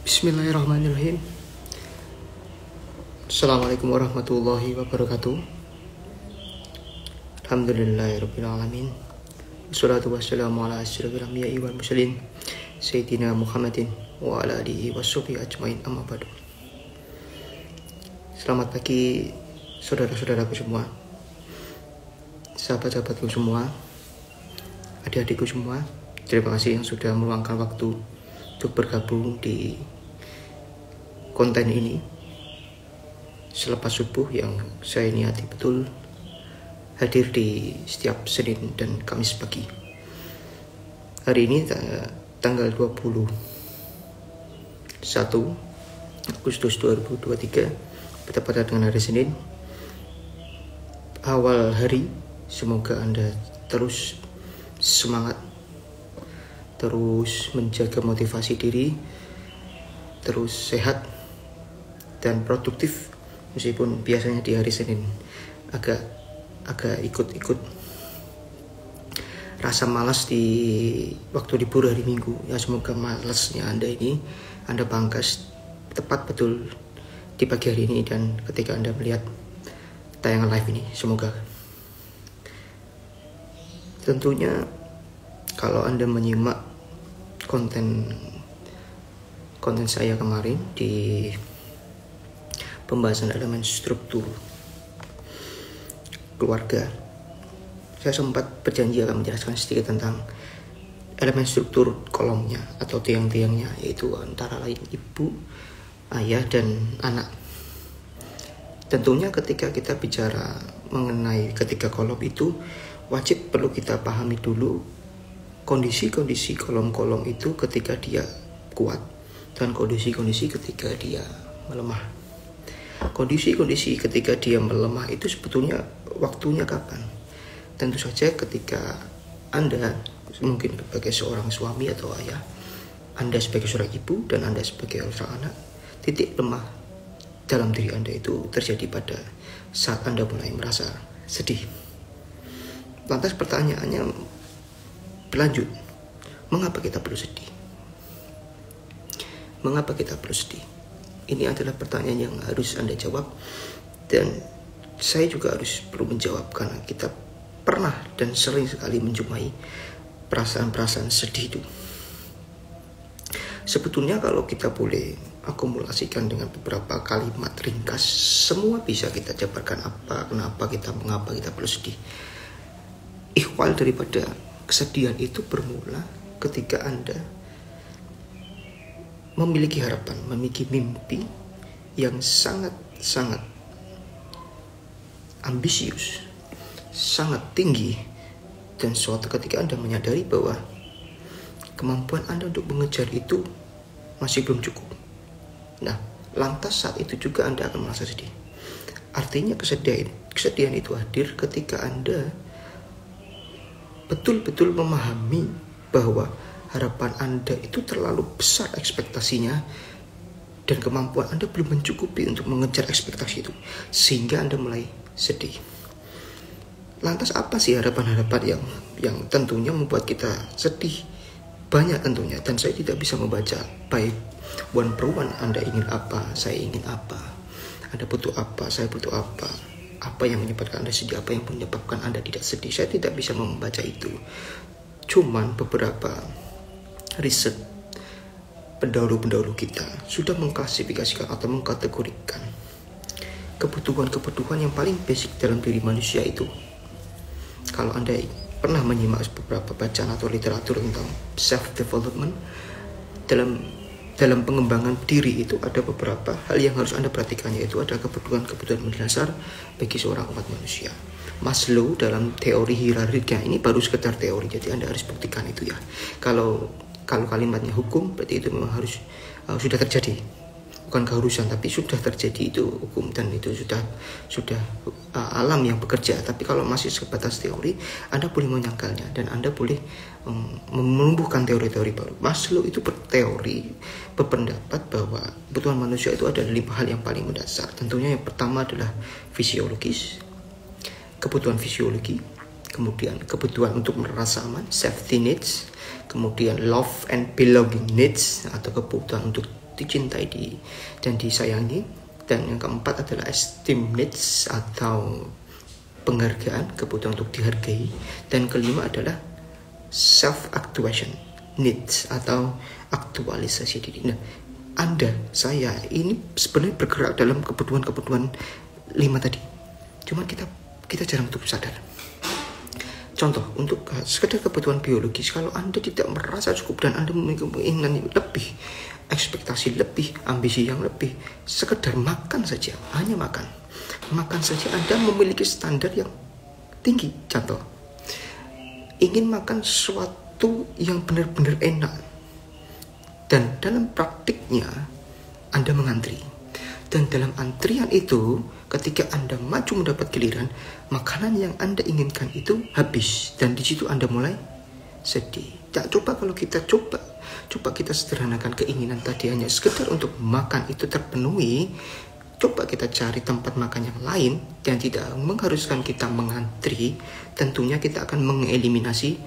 Bismillahirrahmanirrahim. Assalamualaikum warahmatullahi wabarakatuh. Alhamdulillahirabbil alamin. Wassalatu wassalamu ala asyrofil anbiya'i wal mursalin sayyidina Muhammadin wa ala alihi washabihi ajmain, amma ba'du. Selamat pagi saudara-saudaraku semua, sahabat-sahabatku semua, adik-adikku semua. Terima kasih yang sudah meluangkan waktu untuk bergabung di konten ini selepas subuh yang saya niati betul hadir di setiap Senin dan Kamis pagi. Hari ini tanggal 21 Agustus 2023, bertepatan dengan hari Senin, awal hari. Semoga Anda terus semangat, terus menjaga motivasi diri, terus sehat dan produktif, meskipun biasanya di hari Senin agak ikut rasa malas di waktu libur hari Minggu. Ya, semoga malasnya Anda pangkas tepat betul di pagi hari ini dan ketika Anda melihat tayangan live ini. Semoga tentunya kalau Anda menyimak konten saya kemarin di pembahasan elemen struktur keluarga, saya sempat berjanji akan menjelaskan sedikit tentang elemen struktur kolomnya atau tiang-tiangnya, yaitu antara lain ibu, ayah, dan anak. Tentunya ketika kita bicara mengenai ketiga kolom itu, wajib perlu kita pahami dulu kondisi-kondisi kolom-kolom itu ketika dia kuat dan kondisi-kondisi ketika dia melemah. Kondisi-kondisi ketika dia melemah itu sebetulnya waktunya kapan? Tentu saja ketika Anda mungkin sebagai seorang suami atau ayah, Anda sebagai seorang ibu, dan Anda sebagai seorang anak, titik lemah dalam diri Anda itu terjadi pada saat Anda mulai merasa sedih. Lantas pertanyaannya berlanjut, mengapa kita perlu sedih? Mengapa kita perlu sedih? Ini adalah pertanyaan yang harus Anda jawab, dan saya juga harus perlu menjawab karena kita pernah dan sering sekali menjumpai perasaan-perasaan sedih itu. Sebetulnya kalau kita boleh akumulasikan dengan beberapa kalimat ringkas, semua bisa kita jabarkan mengapa kita perlu sedih. Ikhwal daripada kesedihan itu bermula ketika Anda memiliki harapan, memiliki mimpi yang sangat ambisius, sangat tinggi, dan suatu ketika Anda menyadari bahwa kemampuan Anda untuk mengejar itu masih belum cukup. Nah, lantas saat itu juga Anda akan merasa sedih. Artinya kesedihan itu hadir ketika Anda betul-betul memahami bahwa harapan Anda itu terlalu besar ekspektasinya dan kemampuan Anda belum mencukupi untuk mengejar ekspektasi itu, sehingga Anda mulai sedih. Lantas apa sih harapan-harapan yang tentunya membuat kita sedih? Banyak tentunya, dan saya tidak bisa membaca by one per one. Anda ingin apa, saya ingin apa, Anda butuh apa, saya butuh apa yang menyebabkan Anda sedih, apa yang menyebabkan Anda tidak sedih. Saya tidak bisa membaca itu. Cuman beberapa riset pendahulu kita sudah mengklasifikasikan atau mengkategorikan kebutuhan-kebutuhan yang paling basic dalam diri manusia itu. Kalau Anda pernah menyimak beberapa bacaan atau literatur tentang self-development, dalam pengembangan diri itu ada beberapa hal yang harus Anda perhatikan, yaitu ada kebutuhan-kebutuhan mendasar bagi seorang umat manusia. Maslow dalam teori hierarkinya, ini baru sekedar teori, jadi Anda harus buktikan itu ya. Kalau kalimatnya hukum, berarti itu memang harus sudah terjadi, bukan keharusan, tapi sudah terjadi itu hukum, dan itu sudah alam yang bekerja. Tapi kalau masih sebatas teori, Anda boleh menyangkalnya dan Anda boleh menumbuhkan teori-teori baru. Maslow itu berpendapat bahwa kebutuhan manusia itu ada 5 hal yang paling mendasar. Tentunya yang pertama adalah fisiologis, kebutuhan fisiologi, kemudian kebutuhan untuk merasa aman, safety needs, kemudian love and belonging needs atau kebutuhan untuk dicintai dan disayangi. Dan yang keempat adalah esteem needs atau penghargaan, kebutuhan untuk dihargai. Dan kelima adalah self actualization needs atau aktualisasi diri. Nah, Anda, saya ini sebenarnya bergerak dalam kebutuhan-kebutuhan 5 tadi. Cuman kita jarang untuk sadar. Contoh, untuk sekedar kebutuhan biologis, kalau Anda tidak merasa cukup dan Anda memiliki keinginan lebih, ekspektasi lebih, ambisi yang lebih, sekedar makan saja, hanya makan saja Anda memiliki standar yang tinggi. Contoh, ingin makan sesuatu yang benar-benar enak, dan dalam praktiknya Anda mengantri. Dan dalam antrian itu, ketika Anda maju mendapat giliran, makanan yang Anda inginkan itu habis. Dan di situ Anda mulai sedih. Coba kalau kita coba kita sederhanakan keinginan tadi hanya sekedar untuk makan itu terpenuhi. Coba kita cari tempat makan yang lain yang tidak mengharuskan kita mengantri. Tentunya kita akan mengeliminasi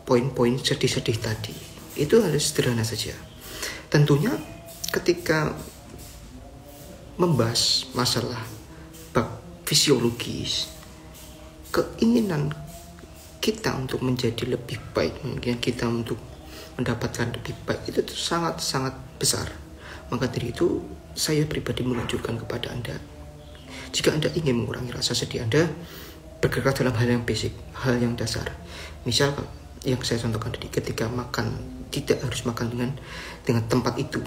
poin-poin sedih-sedih tadi. Itu harus sederhana saja. Tentunya ketika membahas masalah bab fisiologis, keinginan kita untuk menjadi lebih baik, mungkin kita untuk mendapatkan lebih baik itu sangat-sangat besar. Maka dari itu saya pribadi menganjurkan kepada Anda, jika Anda ingin mengurangi rasa sedih Anda, bergerak dalam hal yang basic, hal yang dasar. Misal yang saya contohkan tadi, ketika makan tidak harus makan dengan tempat itu.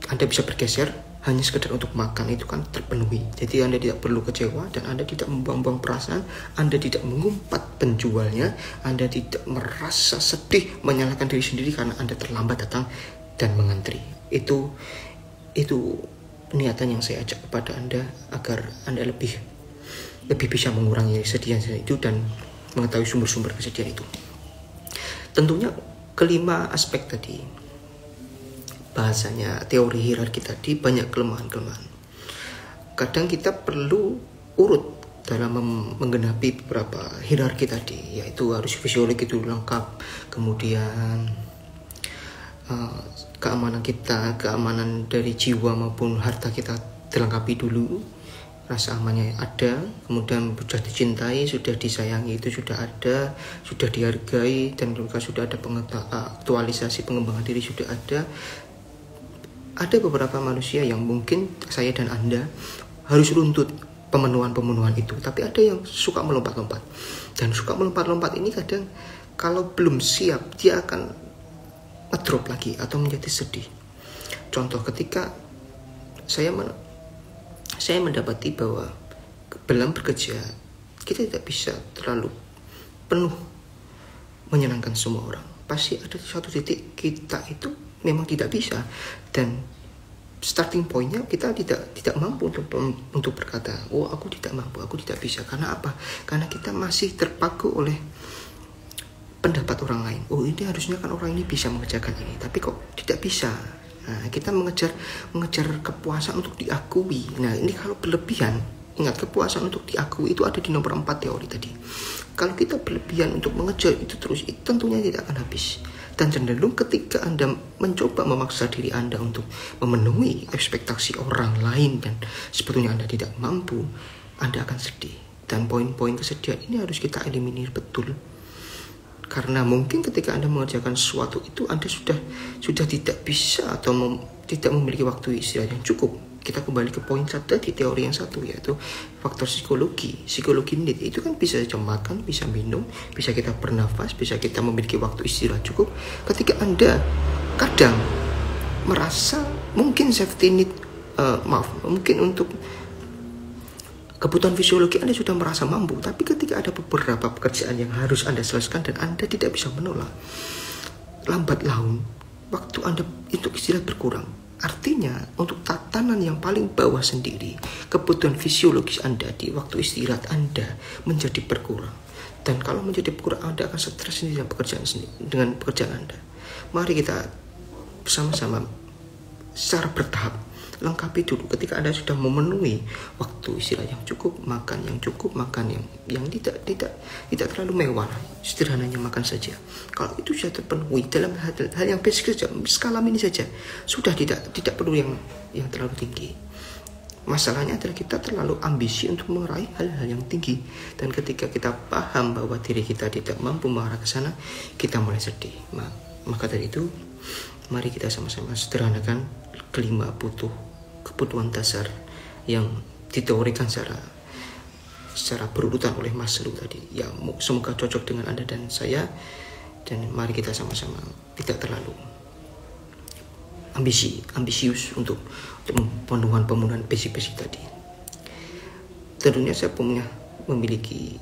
Anda bisa bergeser hanya sekedar untuk makan, itu kan terpenuhi. Jadi Anda tidak perlu kecewa dan Anda tidak membuang-buang perasaan, Anda tidak mengumpat penjualnya, Anda tidak merasa sedih menyalahkan diri sendiri karena Anda terlambat datang dan mengantri. Itu niatan yang saya ajak kepada Anda agar Anda lebih bisa mengurangi kesedihan itu dan mengetahui sumber-sumber kesedihan itu. Tentunya kelima aspek tadi, bahasanya teori hierarki tadi, banyak kelemahan-kelemahan. Kadang kita perlu urut dalam menggenapi beberapa hierarki tadi, yaitu harus fisiologi itu lengkap, kemudian keamanan kita, keamanan dari jiwa maupun harta kita dilengkapi dulu, rasa amannya ada, kemudian sudah dicintai, sudah disayangi itu sudah ada, sudah dihargai, dan juga sudah ada aktualisasi pengembangan diri sudah ada. Ada beberapa manusia yang mungkin saya dan Anda harus runtut pemenuhan itu, tapi ada yang suka melompat-lompat, dan suka melompat-lompat ini kadang kalau belum siap dia akan ngedrop lagi atau menjadi sedih. Contoh, ketika saya mendapati bahwa dalam bekerja kita tidak bisa terlalu penuh menyenangkan semua orang. Pasti ada suatu titik kita itu memang tidak bisa, dan starting pointnya kita tidak mampu untuk berkata, oh aku tidak mampu, aku tidak bisa. Karena apa? Karena kita masih terpaku oleh pendapat orang lain. Oh ini harusnya kan orang ini bisa mengerjakan ini, tapi kok tidak bisa. Nah, kita mengejar kepuasan untuk diakui. Nah, ini kalau berlebihan, ingat kepuasan untuk diakui itu ada di nomor 4 teori tadi. Kalau kita berlebihan untuk mengejar itu terus, itu tentunya tidak akan habis. Dan cenderung ketika Anda mencoba memaksa diri Anda untuk memenuhi ekspektasi orang lain dan sebetulnya Anda tidak mampu, Anda akan sedih. Dan poin-poin kesedihan ini harus kita eliminir betul. Karena mungkin ketika Anda mengerjakan sesuatu itu Anda sudah tidak bisa atau tidak memiliki waktu istirahat yang cukup. Kita kembali ke poin satu di teori yang satu, yaitu faktor psikologi need. Itu kan bisa saja makan, bisa minum, bisa kita bernafas, bisa kita memiliki waktu istirahat cukup. Ketika Anda kadang merasa mungkin safety need, mungkin untuk kebutuhan fisiologi Anda sudah merasa mampu, tapi ketika ada beberapa pekerjaan yang harus Anda selesaikan dan Anda tidak bisa menolak, lambat laun waktu Anda untuk istirahat berkurang. Artinya untuk tatanan yang paling bawah sendiri, kebutuhan fisiologis Anda di waktu istirahat Anda menjadi berkurang. Dan kalau menjadi berkurang, Anda akan stres sendiri dengan pekerjaan Anda. Mari kita bersama-sama secara bertahap lengkapi dulu. Ketika Anda sudah memenuhi waktu istirahat yang cukup, makan yang cukup, makan yang tidak terlalu mewah, sederhananya makan saja. Kalau itu sudah terpenuhi dalam hal yang basic saja, skala mini saja, sudah tidak perlu yang terlalu tinggi. Masalahnya adalah kita terlalu ambisi untuk meraih hal-hal yang tinggi, dan ketika kita paham bahwa diri kita tidak mampu mengarah ke sana, kita mulai sedih. Maka dari itu, mari kita sama-sama sederhanakan kelima kebutuhan dasar yang diteorikan secara berurutan oleh Maslow tadi. Ya, semoga cocok dengan Anda dan saya, dan mari kita sama-sama tidak terlalu ambisius untuk pemenuhan basic tadi. Tentunya saya memiliki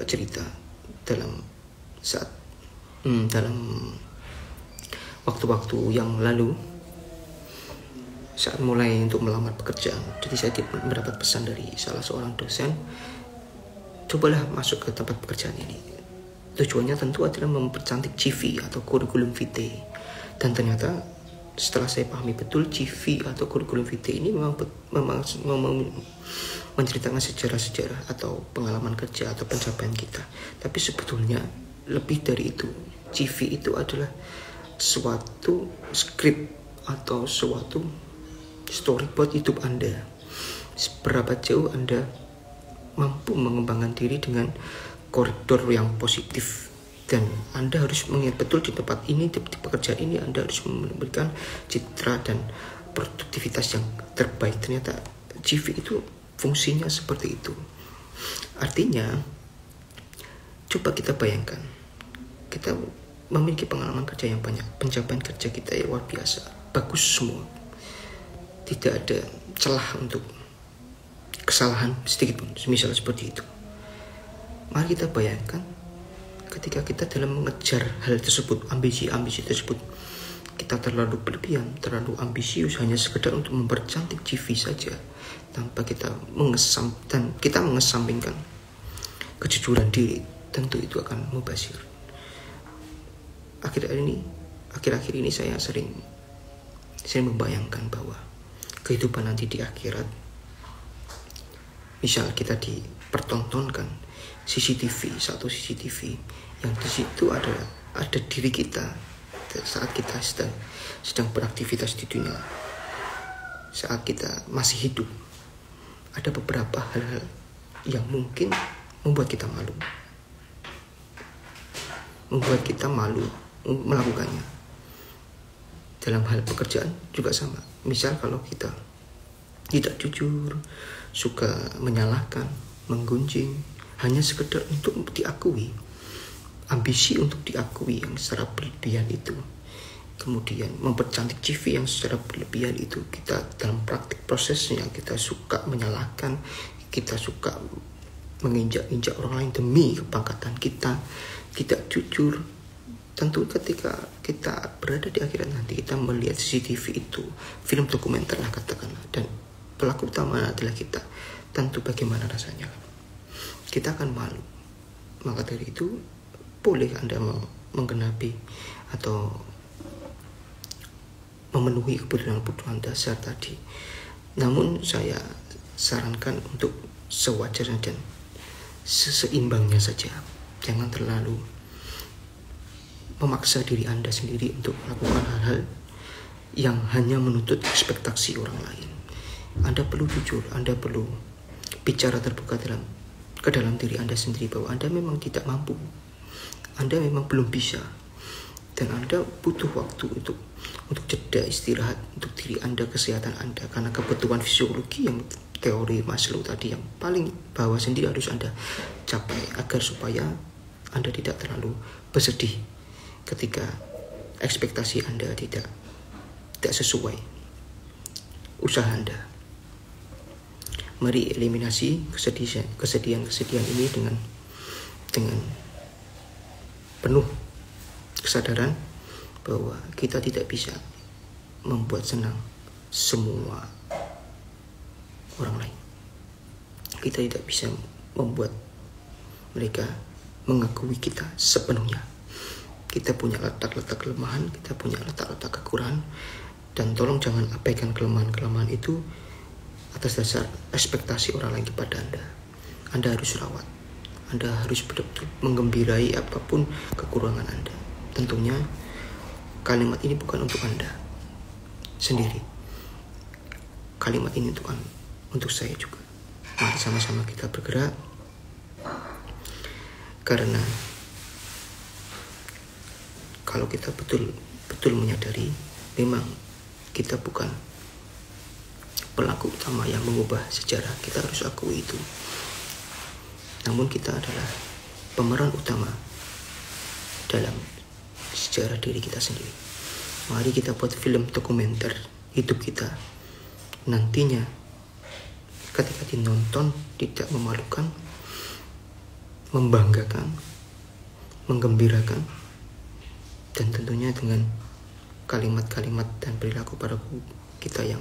cerita dalam waktu-waktu yang lalu, saat mulai untuk melamar pekerjaan. Jadi saya mendapat pesan dari salah seorang dosen, cobalah masuk ke tempat pekerjaan ini. Tujuannya tentu adalah mempercantik CV atau kurikulum vitae. Dan ternyata setelah saya pahami betul, CV atau kurikulum vitae ini memang menceritakan sejarah-sejarah atau pengalaman kerja atau pencapaian kita. Tapi sebetulnya lebih dari itu. CV itu adalah suatu skrip atau suatu storyboard hidup Anda. Seberapa jauh Anda mampu mengembangkan diri dengan koridor yang positif. Dan Anda harus mengingat betul di tempat ini, di pekerjaan ini, Anda harus memberikan citra dan produktivitas yang terbaik. Ternyata CV itu fungsinya seperti itu. Artinya, coba kita bayangkan, kita memiliki pengalaman kerja yang banyak, pencapaian kerja kita yang luar biasa, bagus semua, tidak ada celah untuk kesalahan sedikit pun, misalnya seperti itu. Mari kita bayangkan, ketika kita dalam mengejar hal tersebut, ambisi tersebut, kita terlalu berlebihan, terlalu ambisius hanya sekedar untuk mempercantik CV saja, tanpa kita mengesampingkan kejujuran diri, tentu itu akan mubazir. Akhir-akhir ini saya sering membayangkan bahwa kehidupan nanti di akhirat, misal kita dipertontonkan satu CCTV yang di situ ada diri kita saat kita sedang beraktivitas di dunia, saat kita masih hidup. Ada beberapa hal-hal yang mungkin membuat kita malu melakukannya. Dalam hal pekerjaan juga sama. Misal kalau kita tidak jujur, suka menyalahkan, menggunjing, hanya sekedar untuk diakui, ambisi untuk diakui yang secara berlebihan itu, kemudian mempercantik CV yang secara berlebihan itu, kita dalam praktik prosesnya kita suka menyalahkan, kita suka menginjak-injak orang lain demi kepangkatan kita, tidak jujur. Tentu ketika kita berada di akhirat nanti, kita melihat CCTV itu, film dokumenter lah katakanlah, dan pelaku utama adalah kita, tentu bagaimana rasanya? Kita akan malu. Maka dari itu, boleh Anda menggenapi atau memenuhi kebutuhan dasar tadi. Namun saya sarankan untuk sewajarnya dan seimbangnya saja. Jangan terlalu memaksa diri Anda sendiri untuk melakukan hal-hal yang hanya menuntut ekspektasi orang lain. Anda perlu jujur, Anda perlu bicara terbuka ke dalam diri Anda sendiri bahwa Anda memang tidak mampu, Anda memang belum bisa, dan Anda butuh waktu untuk jeda istirahat untuk diri Anda, kesehatan Anda, karena kebutuhan fisiologi yang teori Maslow tadi yang paling bawah sendiri harus Anda capai agar supaya Anda tidak terlalu bersedih ketika ekspektasi Anda tidak sesuai usaha Anda. Mari eliminasi kesedihan ini dengan penuh kesadaran bahwa kita tidak bisa membuat senang semua orang lain. Kita tidak bisa membuat mereka mengakui kita sepenuhnya. Kita punya letak-letak kelemahan, kita punya letak-letak kekurangan, Dan tolong jangan abaikan kelemahan-kelemahan itu atas dasar ekspektasi orang lain kepada Anda. Anda harus rawat. Anda harus betul-betul menggembirai apapun kekurangan Anda. Tentunya kalimat ini bukan untuk Anda sendiri. Kalimat ini untuk saya juga. Mari sama-sama kita bergerak. Karena kalau kita betul-betul menyadari memang kita bukan pelaku utama yang mengubah sejarah, kita harus akui itu. Namun kita adalah pemeran utama dalam sejarah diri kita sendiri. Mari kita buat film dokumenter hidup kita. Nantinya ketika dinonton tidak memalukan, membanggakan, menggembirakan, dan tentunya dengan kalimat-kalimat dan perilaku perilaku kita yang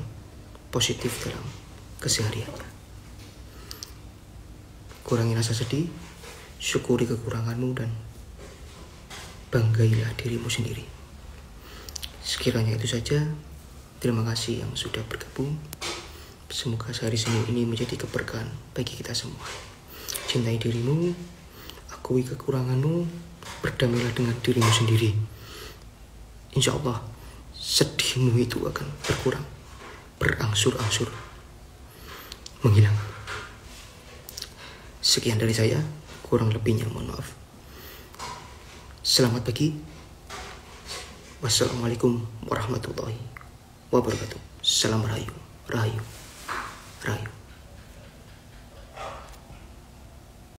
positif dalam kesehariannya. Kurangi rasa sedih, syukuri kekuranganmu, dan banggailah dirimu sendiri. Sekiranya itu saja. Terima kasih yang sudah bergabung. Semoga sehari Senin ini menjadi keberkahan bagi kita semua. Cintai dirimu, akui kekuranganmu, berdamailah dengan dirimu sendiri. Insya Allah sedihmu itu akan berkurang, berangsur-angsur menghilang. Sekian dari saya, kurang lebihnya mohon maaf. Selamat pagi. Wassalamualaikum warahmatullahi wabarakatuh. Salam rahayu, rahayu, rahayu.